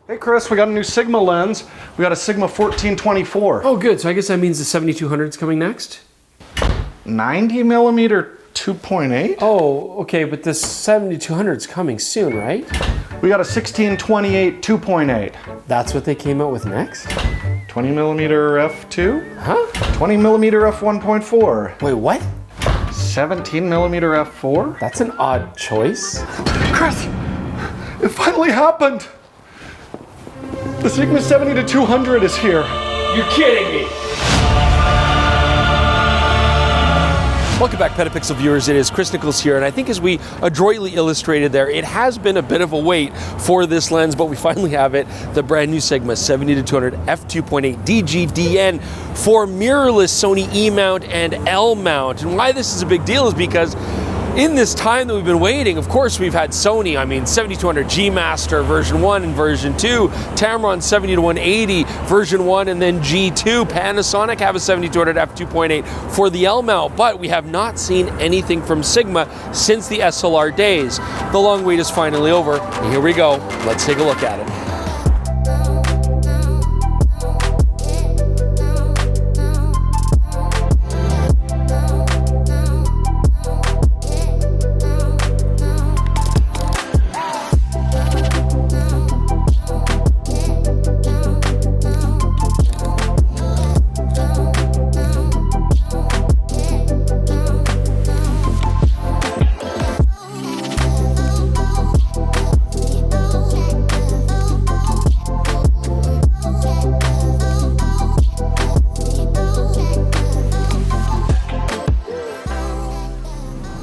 Hey Chris, we got a new Sigma lens. We got a Sigma 1424. Oh good, so I guess that means the 7200 is coming next? 90mm 2.8? Oh, okay, but this 7200 is coming soon, right? We got a 1628 2.8. That's what they came out with next? 20mm f2? Huh? 20mm f1.4. Wait, what? 17mm f4? That's an odd choice. Chris, it finally happened. The Sigma 70-200 is here. You're kidding me. Welcome back, PetaPixel viewers. It is Chris Niccolls here, and I think as we adroitly illustrated there, it has been a bit of a wait for this lens, but we finally have it, the brand new Sigma 70-200 f2.8 DGDN for mirrorless Sony E mount and L mount. And why this is a big deal is because in this time that we've been waiting, of course, we've had Sony, 70-200 G Master version 1 and version 2, Tamron 70-180 version 1 and then G2, Panasonic have a 70-200 f2.8 for the L mount, but we have not seen anything from Sigma since the SLR days. The long wait is finally over, and here we go. Let's take a look at it.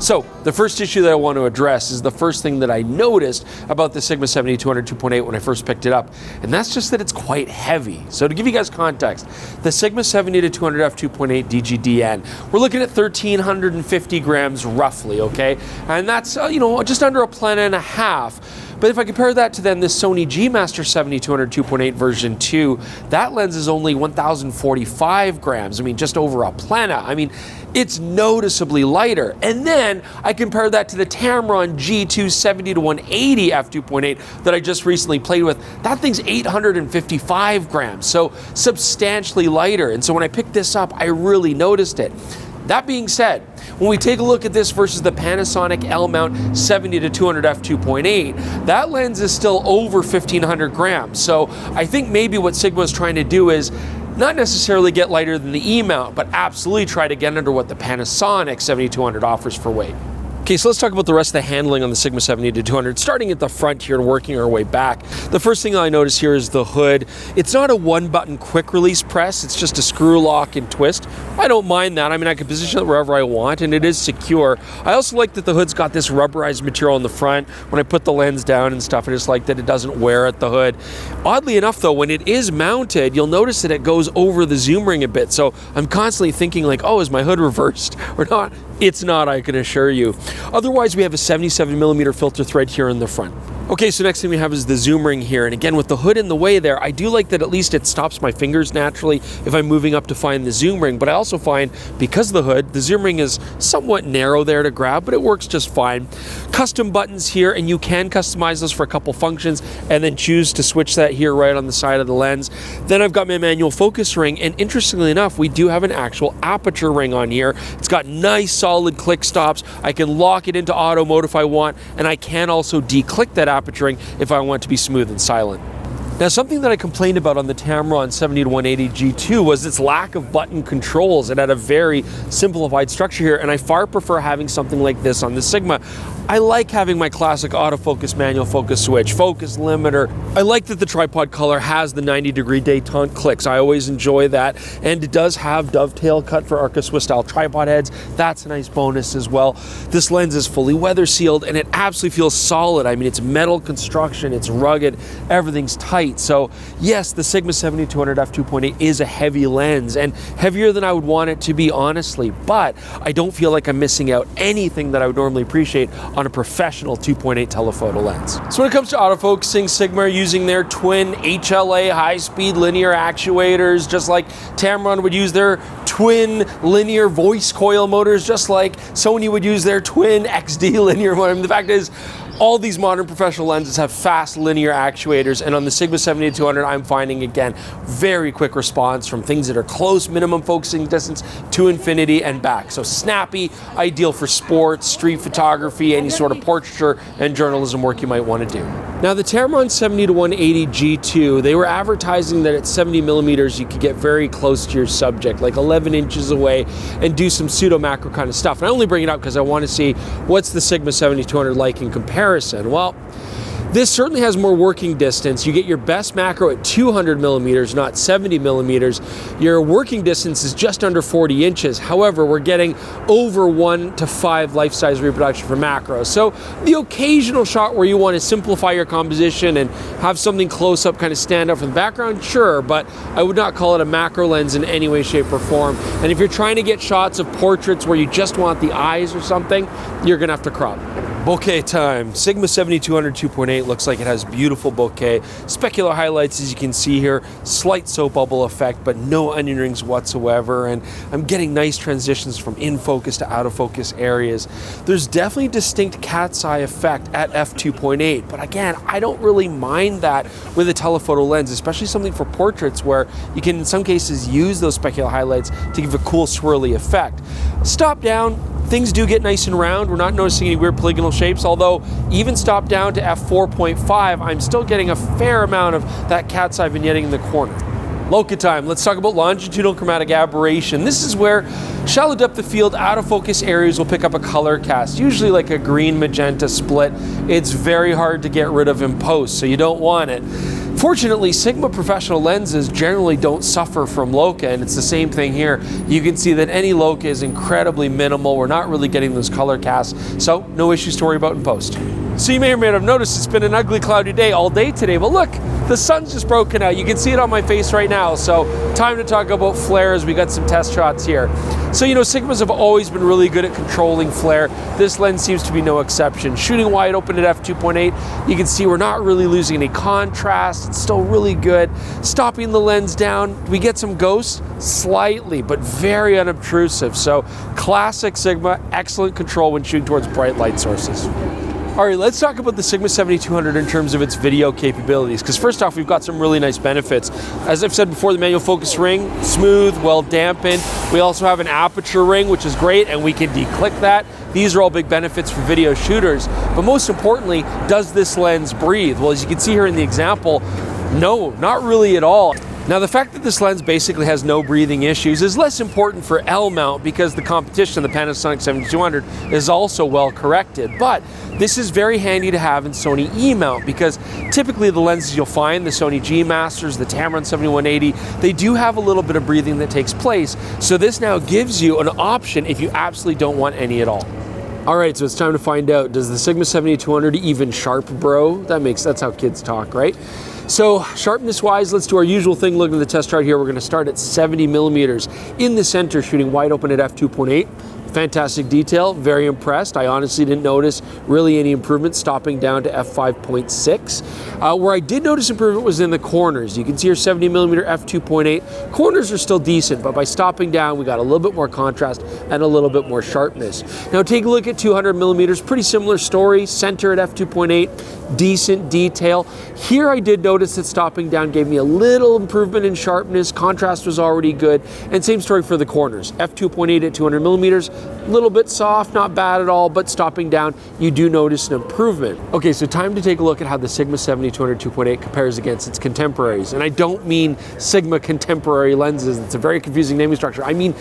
So the first issue that I want to address is the first thing that I noticed about the Sigma 70-200 2.8 when I first picked it up, and that's just that it's quite heavy. So to give you guys context, the Sigma 70-200 f2.8 DGDN, we're looking at 1,350 grams roughly, okay? And that's, just under a plana and a half. But if I compare that to then this Sony G Master 70-200 2.8 version 2, that lens is only 1,045 grams. Just over a plana. It's noticeably lighter. And then I compare that to the Tamron G2 70-180 f2.8 that I just recently played with. That thing's 855 grams, so substantially lighter. And so when I picked this up, I really noticed it. That being said, when we take a look at this versus the Panasonic L mount 70-200 f2.8, that lens is still over 1,500 grams. So I think maybe what Sigma is trying to do is not necessarily get lighter than the E mount, but absolutely try to get under what the Panasonic 70-200 offers for weight. Okay, so let's talk about the rest of the handling on the Sigma 70-200, starting at the front here and working our way back. The first thing I notice here is the hood. It's not a one-button quick release press, it's just a screw lock and twist. I don't mind that. I can position it wherever I want, and it is secure. I also like that the hood's got this rubberized material in the front. When I put the lens down and stuff, I just like that it doesn't wear at the hood. Oddly enough though, when it is mounted, you'll notice that it goes over the zoom ring a bit, so I'm constantly thinking like, oh, is my hood reversed or not? It's not, I can assure you. Otherwise, we have a 77mm filter thread here in the front. Okay, so next thing we have is the zoom ring here. And again, with the hood in the way there, I do like that at least it stops my fingers naturally if I'm moving up to find the zoom ring. But I also find, because of the hood, the zoom ring is somewhat narrow there to grab, but it works just fine. Custom buttons here, and you can customize those for a couple functions and then choose to switch that here right on the side of the lens. Then I've got my manual focus ring, and interestingly enough, we do have an actual aperture ring on here. It's got nice solid click stops. I can lock it into auto mode if I want, and I can also declick that aperture ring if I want it to be smooth and silent. Now, something that I complained about on the Tamron 70-180 G2 was its lack of button controls. It had a very simplified structure here, and I far prefer having something like this on the Sigma. I like having my classic autofocus manual focus switch, focus limiter. I like that the tripod color has the 90-degree detente clicks. I always enjoy that. And it does have dovetail cut for Arca Swiss style tripod heads. That's a nice bonus as well. This lens is fully weather sealed and it absolutely feels solid. It's metal construction, it's rugged, everything's tight. So yes, the Sigma 70-200 f2.8 is a heavy lens and heavier than I would want it to be, honestly, but I don't feel like I'm missing out anything that I would normally appreciate on a professional 2.8 telephoto lens. So when it comes to autofocusing, Sigma are using their twin HLA high-speed linear actuators, just like Tamron would use their twin linear voice coil motors, just like Sony would use their twin XD linear motor. The fact is, All these modern professional lenses have fast linear actuators, and on the Sigma 70-200 I'm finding, again, very quick response from things that are close minimum focusing distance to infinity and back. So snappy, ideal for sports, street photography, any sort of portraiture and journalism work you might want to do. Now the Tamron 70-180 G2, they were advertising that at 70 millimeters you could get very close to your subject, like 11 inches away, and do some pseudo macro kind of stuff. And I only bring it up because I want to see what's the Sigma 70-200 like in comparison. Well, this certainly has more working distance. You get your best macro at 200 millimeters, not 70 millimeters. Your working distance is just under 40 inches. However, we're getting over 1 to 5 life-size reproduction for macro. So the occasional shot where you want to simplify your composition and have something close up kind of stand out from the background, sure, but I would not call it a macro lens in any way, shape, or form. And if you're trying to get shots of portraits where you just want the eyes or something, you're gonna have to crop. Bokeh time. Sigma 70-200 2.8 looks like it has beautiful bokeh. Specular highlights, as you can see here, slight soap bubble effect, but no onion rings whatsoever. And I'm getting nice transitions from in focus to out of focus areas. There's definitely distinct cat's eye effect at f2.8, but again, I don't really mind that with a telephoto lens, especially something for portraits where you can in some cases use those specular highlights to give a cool swirly effect. Stop down, things do get nice and round. We're not noticing any weird polygonal shapes, although even stop down to f4.5, I'm still getting a fair amount of that cat's eye vignetting in the corner. LoCA time. Let's talk about longitudinal chromatic aberration. This is where shallow depth of field out of focus areas will pick up a color cast, usually like a green magenta split. It's very hard to get rid of in post, so you don't want it. Fortunately, Sigma professional lenses generally don't suffer from LoCA, and it's the same thing here. You can see that any LoCA is incredibly minimal. We're not really getting those color casts, so no issues to worry about in post. So you may or may not have noticed it's been an ugly cloudy day all day today, but look, the sun's just broken out. You can see it on my face right now, so time to talk about flares. We got some test shots here. So you know, Sigmas have always been really good at controlling flare. This lens seems to be no exception. Shooting wide open at f2.8, you can see we're not really losing any contrast. It's still really good. Stopping the lens down, we get some ghosts, slightly, but very unobtrusive. So classic Sigma, excellent control when shooting towards bright light sources. All right, let's talk about the Sigma 70-200 in terms of its video capabilities, because first off, we've got some really nice benefits. As I've said before, the manual focus ring, smooth, well dampened. We also have an aperture ring, which is great, and we can declick that. These are all big benefits for video shooters. But most importantly, does this lens breathe? Well, as you can see here in the example, no, not really at all. Now, the fact that this lens basically has no breathing issues is less important for L mount because the competition, the Panasonic 70-200, is also well corrected. But this is very handy to have in Sony E mount because typically the lenses you'll find, the Sony G Masters, the Tamron 70-180, they do have a little bit of breathing that takes place. So this now gives you an option if you absolutely don't want any at all. All right, so it's time to find out, does the Sigma 70-200 even sharp, bro? That's how kids talk, right? So sharpness wise, let's do our usual thing. Look at the test chart here. We're gonna start at 70 millimeters in the center, shooting wide open at f2.8. Fantastic detail, very impressed. I honestly didn't notice really any improvement stopping down to f5.6. Where I did notice improvement was in the corners. You can see here 70 millimeter f2.8. Corners are still decent, but by stopping down, we got a little bit more contrast and a little bit more sharpness. Now take a look at 200 millimeters, pretty similar story. Center at f2.8, decent detail. Here I did notice that stopping down gave me a little improvement in sharpness. Contrast was already good, and same story for the corners. f2.8 at 200 millimeters, a little bit soft, not bad at all, but stopping down, you do notice an improvement. Okay, so time to take a look at how the Sigma 70-200 2.8 compares against its contemporaries. And I don't mean Sigma contemporary lenses. It's a very confusing naming structure. I mean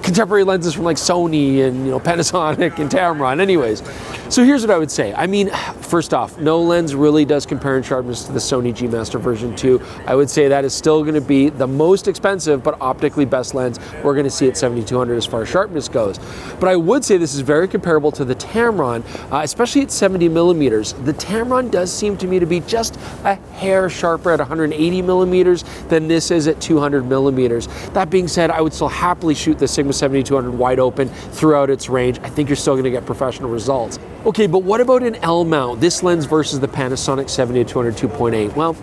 contemporary lenses from like Sony and Panasonic and Tamron. Anyways, so here's what I would say. I mean, first off, no lens really does compare in sharpness to the Sony G Master version 2. I would say that is still going to be the most expensive but optically best lens we're going to see at 70-200 as far as sharpness goes. But I would say this is very comparable to the Tamron, especially at 70 millimeters. The Tamron does seem to me to be just a hair sharper at 180 millimeters than this is at 200 millimeters. That being said, I would still happily shoot the Sigma 70-200 wide open throughout its range. I think you're still going to get professional results. Okay, but what about an L mount, this lens versus the Panasonic 70-200 2.8? Well,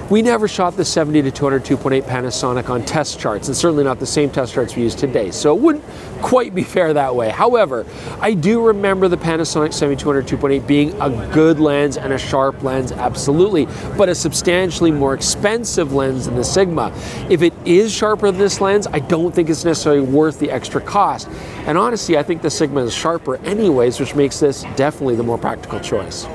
We never shot the 70 to 200 2.8 Panasonic on test charts, and certainly not the same test charts we use today, so it wouldn't quite be fair that way. However, I do remember the Panasonic 70-200 2.8 being a good lens and a sharp lens, absolutely, but a substantially more expensive lens than the Sigma. If it is sharper than this lens, I don't think it's necessarily worth the extra cost. And honestly, I think the Sigma is sharper anyways, which makes this definitely the more practical choice.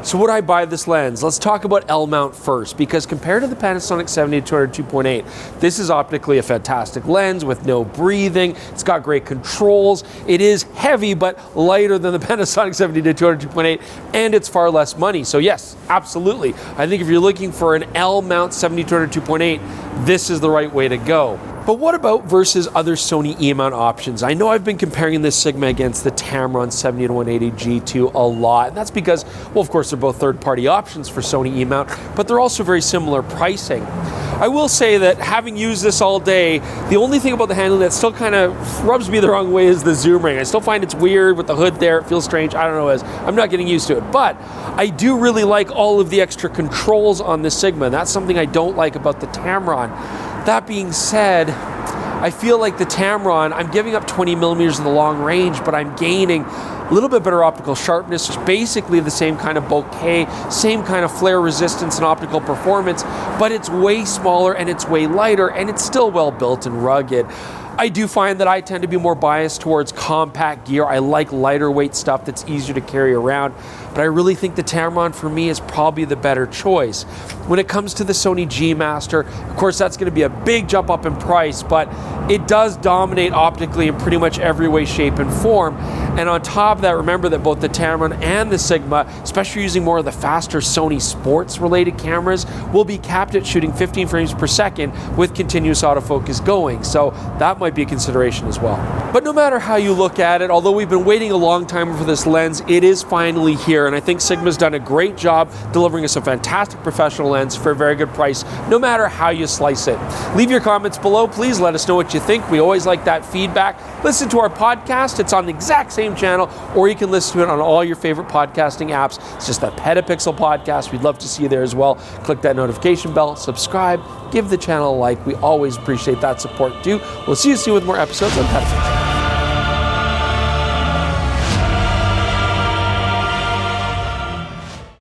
So would I buy this lens? Let's talk about L-mount first, because compared to the Panasonic 70-200 2.8, this is optically a fantastic lens with no breathing. It's got great controls. It is heavy, but lighter than the Panasonic 70-200 2.8, and it's far less money. So yes, absolutely. I think if you're looking for an L-mount 70-200 2.8, this is the right way to go. But what about versus other Sony E-mount options? I know I've been comparing this Sigma against the Tamron 70-180 G2 a lot, and that's because, well, of course, they're both third-party options for Sony E-mount, but they're also very similar pricing. I will say that having used this all day, the only thing about the handling that still kind of rubs me the wrong way is the zoom ring. I still find it's weird with the hood there. It feels strange. I don't know, I'm not getting used to it. But I do really like all of the extra controls on the Sigma, and that's something I don't like about the Tamron. That being said, I feel like the Tamron, I'm giving up 20 millimeters in the long range, but I'm gaining a little bit better optical sharpness, which is basically the same kind of bokeh, same kind of flare resistance and optical performance, but it's way smaller and it's way lighter, and it's still well built and rugged. I do find that I tend to be more biased towards compact gear. I like lighter weight stuff that's easier to carry around, but I really think the Tamron for me is probably the better choice. When it comes to the Sony G Master, of course that's going to be a big jump up in price, but it does dominate optically in pretty much every way, shape, and form. And on top of that, remember that both the Tamron and the Sigma, especially using more of the faster Sony sports related cameras, will be capped at shooting 15 frames per second with continuous autofocus going. So that might be a consideration as well. But no matter how you look at it, although we've been waiting a long time for this lens, it is finally here. And I think Sigma's done a great job delivering us a fantastic professional lens for a very good price, no matter how you slice it. Leave your comments below. Please let us know what you think. We always like that feedback. Listen to our podcast. It's on the exact same channel, or you can listen to it on all your favorite podcasting apps. It's just that PetaPixel podcast. We'd love to see you there as well. Click that notification bell, subscribe, give the channel a like. We always appreciate that support too. We'll see you soon with more episodes on PetaPixel.